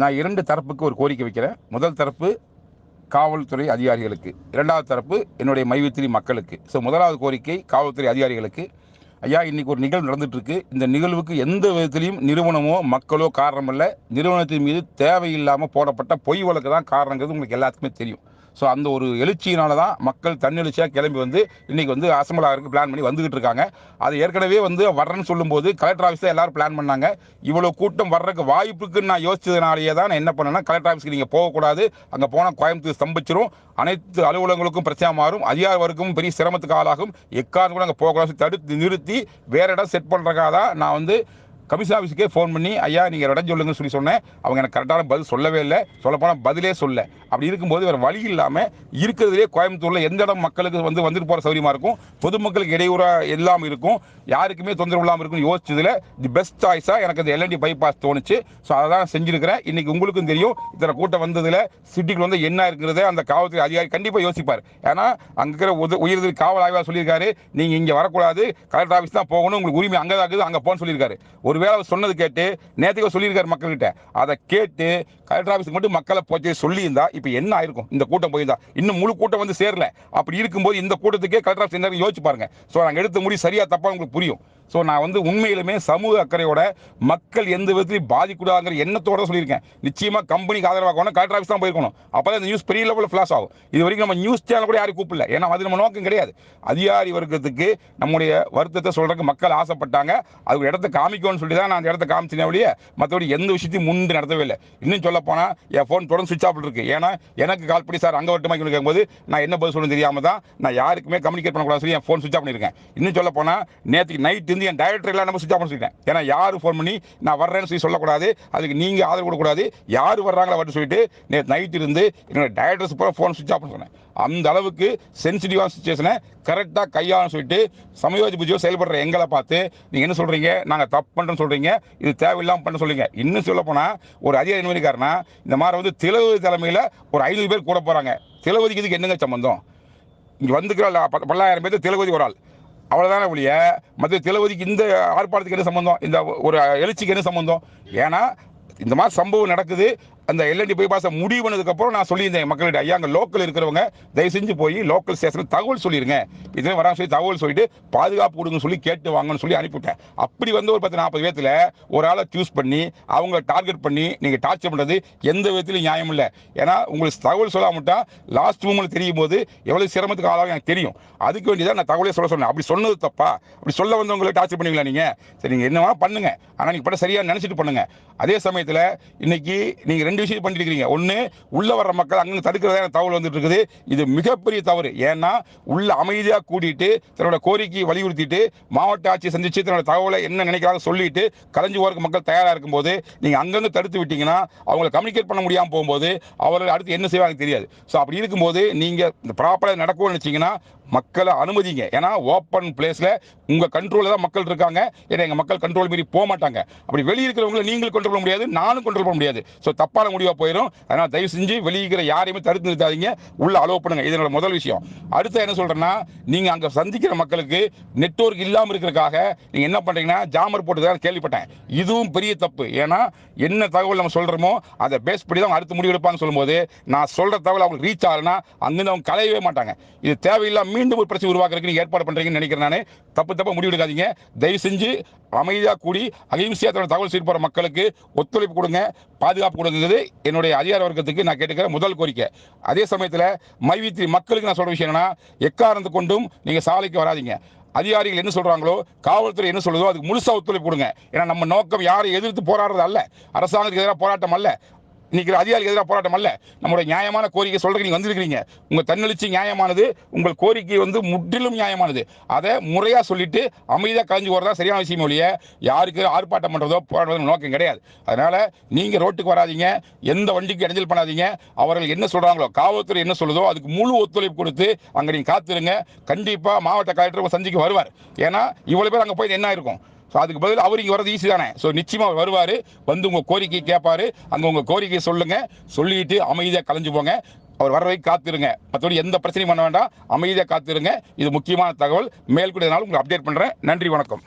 நான் 2 தரப்புக்கு ஒரு கோரிக்கை வைக்கிறேன். முதல் தரப்பு காவல்துறை அதிகாரிகளுக்கு, 2வது தரப்பு என்னுடைய மைவித்திரி மக்களுக்கு. முதலாவது கோரிக்கை காவல்துறை அதிகாரிகளுக்கு. ஐயா, இன்னைக்கு ஒரு நிகழ்வு நடந்துட்டு இருக்கு. இந்த நிகழ்வுக்கு எந்த விதத்திலையும் நிறுவனமோ மக்களோ காரணம் அல்ல. நிறுவனத்தின் மீது தேவையில்லாமல் போடப்பட்ட பொய் வழக்கு தான் காரணங்கிறது உங்களுக்கு எல்லாத்துக்குமே தெரியும். அந்த ஒரு எழுச்சியினால தான் மக்கள் தன்னெழுச்சியாக கிளம்பி வந்து இன்னைக்கு வந்து அசம்பிள் ஆகிறதுக்கு பிளான் பண்ணி வந்துகிட்டு இருக்காங்க. அது ஏற்கனவே வந்து வர்றேன்னு சொல்லும்போது கலெக்டர் ஆஃபீஸ் தான் எல்லாரும் பிளான் பண்ணாங்க. இவ்வளோ கூட்டம் வர்றதுக்கு வாய்ப்புக்குன்னு நான் யோசிச்சதுனாலேயே தான் நான் என்ன பண்ணேன்னா, கலெக்டர் ஆஃபீஸ்க்கு நீங்கள் போகக்கூடாது, அங்கே போனால் கோயம்புத்தூர் ஸ்தம்பிச்சிரும், அனைத்து அலுவலகங்களுக்கும் பிரச்சனை மாறும், அதிகார வர்க்கம் பெரிய சிரமத்துக்கு ஆளாகும், எக்காரணம் கூட அங்கே போகக்கூடாது தடுத்து நிறுத்தி வேற இடம் செட் பண்ணுறதுக்காக தான் நான் வந்து கமிஷன் ஆஃபீஸுக்கே ஃபோன் பண்ணி ஐயா நீங்கள் இடம் சொல்லுங்கன்னு சொல்லி சொன்னேன். அவங்க எனக்கு கரெக்டான பதில் சொல்லவே இல்லை. சொல்லப்போனால் பதிலே சொல்ல. அப்படி இருக்கும்போது வேறு வழி இல்லாமல் இருக்கிறதுலே கோயம்புத்தூரில் எந்த இடம் மக்களுக்கு வந்துட்டு போகிற சௌரியமாக இருக்கும், பொதுமக்களுக்கு இடையூறாக எல்லாம் இருக்கும், யாருக்குமே தொந்தரவு இல்லாமல் இருக்குன்னு யோசிச்சதில் தி பெஸ்ட் சாய்ஸாக எனக்கு அந்த எல்என்டி பைபாஸ் தோணுச்சு. அதை தான் செஞ்சுருக்கிறேன். இன்றைக்கி உங்களுக்கும் தெரியும், இத்தனை கூட்டம் வந்ததில் சிட்டிக்குள்ள வந்து என்ன இருக்கிறத அந்த காவல்துறை அதிகாரி கண்டிப்பாக யோசிப்பார். ஏன்னா அங்கே இருக்கிற உயர்திரு காவல் ஆய்வாளர் சொல்லியிருக்காரு, நீங்கள் இங்கே வரக்கூடாது, கலெக்டர் ஆஃபீஸ் தான் போகணும், உங்களுக்கு உரிமை அங்கே தான் இருக்குது, அங்கே போன்னு சொல்லியிருக்காரு. ஒருவேளை அவர் சொன்னது கேட்டு நேற்றுக்கு சொல்லியிருக்காரு மக்கள்கிட்ட, அதை கேட்டு கலெக்டர் ஆஃபீஸுக்கு மட்டும் மக்களை போச்சு சொல்லியிருந்தா இப்போ என்ன ஆயிருக்கும்? இந்த கூட்டம் போயிருந்தா இன்னும் முழு கூட்டம் வந்து சேரல. அப்படி இருக்கும்போது இந்த கூட்டத்துக்கே கலெக்டர் ஆஃபீஸ் என்ன யோசிச்சு பாருங்க. நாங்கள் எடுத்த முடிவு சரியா தப்பா உங்களுக்கு புரியும். நான் வந்து உண்மையிலுமே சமூக அக்கறையோட மக்கள் எந்த விதத்திலையும் பாதிக்கூடாதுங்கிற எண்ணத்தோட சொல்லியிருக்கேன். நிச்சயமா கம்பெனிக்கு ஆதரவாக கலெக்டர் ஆஃபீஸ் தான் போயிருக்கணும். அப்பதான் இந்த நியூஸ் பெரிய லெவலில் ஃபிளாஷ் ஆகும். இது வரைக்கும் நம்ம நியூஸ் சேனல் கூட யாரும் கூப்பிடல. ஏன்னா அது நம்ம நோக்கம் கிடையாது. அதிகாரி வர்க்கத்துக்கு நம்முடைய வருத்தத்தை சொல்றதுக்கு மக்கள் ஆசைப்பட்டாங்க. அது இடத்த காமிக்கணும்னு சொல்லி தான் நான் அந்த இடத்த காமிச்சினே ஒழிய மற்றபடி எந்த விஷயத்தையும் முன்பு நடத்தவே இல்லை. இன்னும் சொல்ல போனா என் ஃபோன் தொடர்ந்து சுவிட்ச் ஆஃப் இருக்கு. ஏன்னா எனக்கு கால் பண்ணி சார் அங்கே வரட்டுமா கேட்கும்போது நான் என்ன பதில் சொல்லணும் தெரியாம தான் நான் யாருக்குமே கம்யூனிகேட் பண்ணக்கூடாது சொல்லி என் ஃபோன் சுவிட்ச் ஆஃப் பண்ணியிருக்கேன். இன்னும் சொல்ல போனா நேற்று நைட் இருந்து என் டைரக்டர் எல்லாம் நம்ம சுவிட்ச் ஆஃப் பண்ணிருக்கேன். ஏன்னா யாரும் ஃபோன் பண்ணி நான் வர்றேன்னு சொல்லி சொல்லக்கூடாது, அதுக்கு நீங்க ஆதரவு கொடுக்கக்கூடாது, யார் வர்றாங்களா வரட்டு சொல்லிட்டு நேற்று நைட் இருந்து என்னோட டைரக்டர்ஸ் பூரா ஃபோன் சுவிட்ச் ஆஃப் பண்ண சொன்னேன். அந்த அளவுக்கு சென்சிட்டிவான சுச்சுவேஷனை கரெக்டாக கையாளன்னு சொல்லிட்டு சமயோஜி புஜியோ செயல்படுற எங்களை பார்த்து நீங்கள் என்ன சொல்கிறீங்க, நாங்கள் தப்பு பண்ணுறோன்னு சொல்கிறீங்க, இது தேவையில்லாமல் பண்ண சொல்லுங்க. இன்னும் சொல்ல போனால் ஒரு அதிகாரி என்ன பண்ணிக்காருன்னா, இந்த மாதிரி வந்து திலவதி தலைமையில் ஒரு 500 பேர் கூட போகிறாங்க. திலவதிக்கு இதுக்கு என்னங்க சம்பந்தம்? இங்கே வந்துக்கிற 10,000 பேர் திலவதி ஒரு ஆள், அவ்வளோதானே ஒழிய மற்ற திலவதிக்கு இந்த ஆர்ப்பாட்டத்துக்கு என்ன சம்பந்தம், இந்த ஒரு எழுச்சிக்கு என்ன சம்பந்தம்? ஏன்னா இந்த மாதிரி சம்பவம் நடக்குது. அந்த எல்என்டி பைபாஸை முடிவு பண்ணதுக்கப்புறம் நான் சொல்லியிருந்தேன் மக்கள்கிட்ட, ஐயா அங்கே லோக்கல் இருக்கிறவங்க தயவு செஞ்சு போய் லோக்கல் ஸ்டேஷனுக்கு தகவல் சொல்லிடுங்க, இதில் வரான்னு சொல்லி தகவல் சொல்லிட்டு பாதுகாப்பு கொடுங்கன்னு சொல்லி கேட்டு வாங்கன்னு சொல்லி அனுப்பிவிட்டேன். அப்படி வந்து ஒரு 10-40 பேர்த்தில் ஒரு ஆளை சூஸ் பண்ணி அவங்கள டார்கெட் பண்ணி நீங்கள் டார்ச்சர் பண்ணுறது எந்த விதத்திலும் நியாயம் இல்லை. ஏன்னா உங்களுக்கு தகவல் சொல்லாமட்டா லாஸ்ட் மூமெண்ட் தெரியும் போது எவ்வளோ சிரமத்துக்கு ஆளாக எனக்கு தெரியும். அதுக்கு வேண்டியதான் நான் தகவலே சொல்ல சொன்னேன். அப்படி சொன்னது தப்பா? அப்படி சொல்ல வந்தவங்களை டார்ச்சர் பண்ணுவீங்களா நீங்கள்? சரி, நீங்கள் என்ன வேணால் பண்ணுங்க, ஆனால் நீங்கள் படம் சரியாக நினச்சிட்டு பண்ணுங்க. அதே சமயத்தில் இன்னைக்கு நீங்கள் 2 விஷயம் பண்ணிட்டு இருக்கீங்க. ஒன்று, உள்ள வர்ற மக்கள் அங்கே தடுக்கிறதா தகவல் வந்துட்டு இருக்குது. இது மிகப்பெரிய தவறு. ஏன்னா உள்ள அமைதியாக கூட்டிட்டு தன்னோட கோரிக்கையை வலியுறுத்திட்டு மாவட்ட ஆட்சியை சந்திச்சு தன்னோட தகவலை என்ன நினைக்கிறாங்க சொல்லிட்டு கலைஞ்சு போறதுக்கு மக்கள் தயாராக இருக்கும்போது நீங்கள் அங்கேருந்து தடுத்து விட்டீங்கன்னா அவங்களை கம்யூனிகேட் பண்ண முடியாமல் போகும்போது அவர்கள் அடுத்து என்ன செய்வாங்க தெரியாது. அப்படி இருக்கும்போது நீங்கள் இந்த ப்ராப்பராக நடக்கும்னு நினைச்சீங்கன்னா மக்களை அனுமதிங்க. ஏன்னா ஓப்பன் பிளேஸ்ல உங்க கண்ட்ரோல்ல தான் மக்கள் இருக்காங்க. ஏன்னா எங்க மக்கள் கண்ட்ரோல் மீறி போக மாட்டாங்க. அப்படி வெளியே இருக்கிறவங்களை நீங்களும் கண்ட்ரோல் பண்ண முடியாது, நானும் கண்ட்ரோல் பண்ண முடியாது. தப்பான முடிவா போயிடும். அதனால தயவு செஞ்சு வெளியிற யாரையுமே தடுத்து நிறுத்தாதீங்க, உள்ள அலோவ் பண்ணுங்க. இதனோட முதல் விஷயம். அடுத்து என்ன சொல்றேன்னா, நீங்க அங்க சந்திக்கிற மக்களுக்கு நெட்வொர்க் இல்லாம இருக்கிறதுக்காக நீங்க என்ன பண்றீங்கன்னா ஜாமர் போட்டுதான் கேள்விப்பட்டேன். இதுவும் பெரிய தப்பு. ஏன்னா என்ன தகவல் நம்ம சொல்றோமோ அதை பேஸ் பண்ணி தான் அடுத்து முடிவு எடுப்பான்னு சொல்லும்போது நான் சொல்ற தகவல் அவங்களுக்கு ரீச் ஆகலன்னா அங்கிருந்து அவங்க கலையவே மாட்டாங்க. இது தேவையில்லாம மீண்டும் ஒரு பிரச்சனை உருவாக்குறதுக்கு நீங்க ஏற்பாடு பண்றீங்கன்னு நினைக்கிறேன். நானே தப்பா முடிவு எடுக்காதீங்க. தயவு செஞ்சு அமைதியாக கூடி அகிம்சையா தகவல் செய்ய போற மக்களுக்கு ஒத்துழைப்பு கொடுங்க, பாதுகாப்பு கொடுங்கிறது என்னுடைய அதிகார வர்க்கத்துக்கு நான் கேட்டுக்கிற முதல் கோரிக்கை. அதே சமயத்தில் மைவித்திரி மக்களுக்கு நான் சொல்ற விஷயம் என்னன்னா, எக்காரணத்து கொண்டும் நீங்க சாலைக்கு வராதீங்க. அதிகாரிகள் என்ன சொல்றாங்களோ, காவல்துறை என்ன சொல்லுதோ அதுக்கு முழுசா ஒத்துழைப்பு கொடுங்க. ஏன்னா நம்ம நோக்கம் யாரை எதிர்த்து போராடுறது அல்ல, அரசாங்கத்துக்கு எதிராக போராட்டம் அல்ல, இன்னைக்கு அதிகாரிகள் எதிராக போராட்டம் அல்ல. நம்மளுடைய நியாயமான கோரிக்கை சொல்றதுக்கு நீங்க வந்திருக்கிறீங்க. உங்க தன்னெழுச்சி நியாயமானது, உங்கள் கோரிக்கை வந்து முற்றிலும் நியாயமானது. அதை முறையா சொல்லிட்டு அமைதியாக கலைஞ்சு போறதா சரியான விஷயம் ஒழிய யாருக்கு ஆர்ப்பாட்டம் பண்றதோ போராடுறதோ நோக்கம் கிடையாது. அதனால நீங்க ரோட்டுக்கு வராதீங்க, எந்த வண்டிக்கு இடைஞ்சல் பண்ணாதீங்க. அவர்கள் என்ன சொல்றாங்களோ, காவல்துறை என்ன சொல்லுதோ அதுக்கு முழு ஒத்துழைப்பு கொடுத்து அங்க நீங்க காத்துருங்க. கண்டிப்பா மாவட்ட கலெக்டர் சந்திக்க வருவார். ஏன்னா இவ்வளவு பேர் அங்க போய் என்ன இருக்கும், அதுக்கு பதில் அவர் இங்கே வரது ஈஸி தானே. நிச்சயமா வருவார், வந்து உங்கள் கோரிக்கை கேட்பாரு. அங்கே உங்கள் கோரிக்கையை சொல்லுங்க, சொல்லிட்டு அமைதியாக கலைஞ்சு போங்க. அவர் வர வரைக்கும் காத்திருங்க. மற்றபடி எந்த பிரச்சனையும் பண்ண வேண்டாம், அமைதியாக காத்திருங்க. இது முக்கியமான தகவல். மேல்கூட உங்களுக்கு அப்டேட் பண்ணுறேன். நன்றி, வணக்கம்.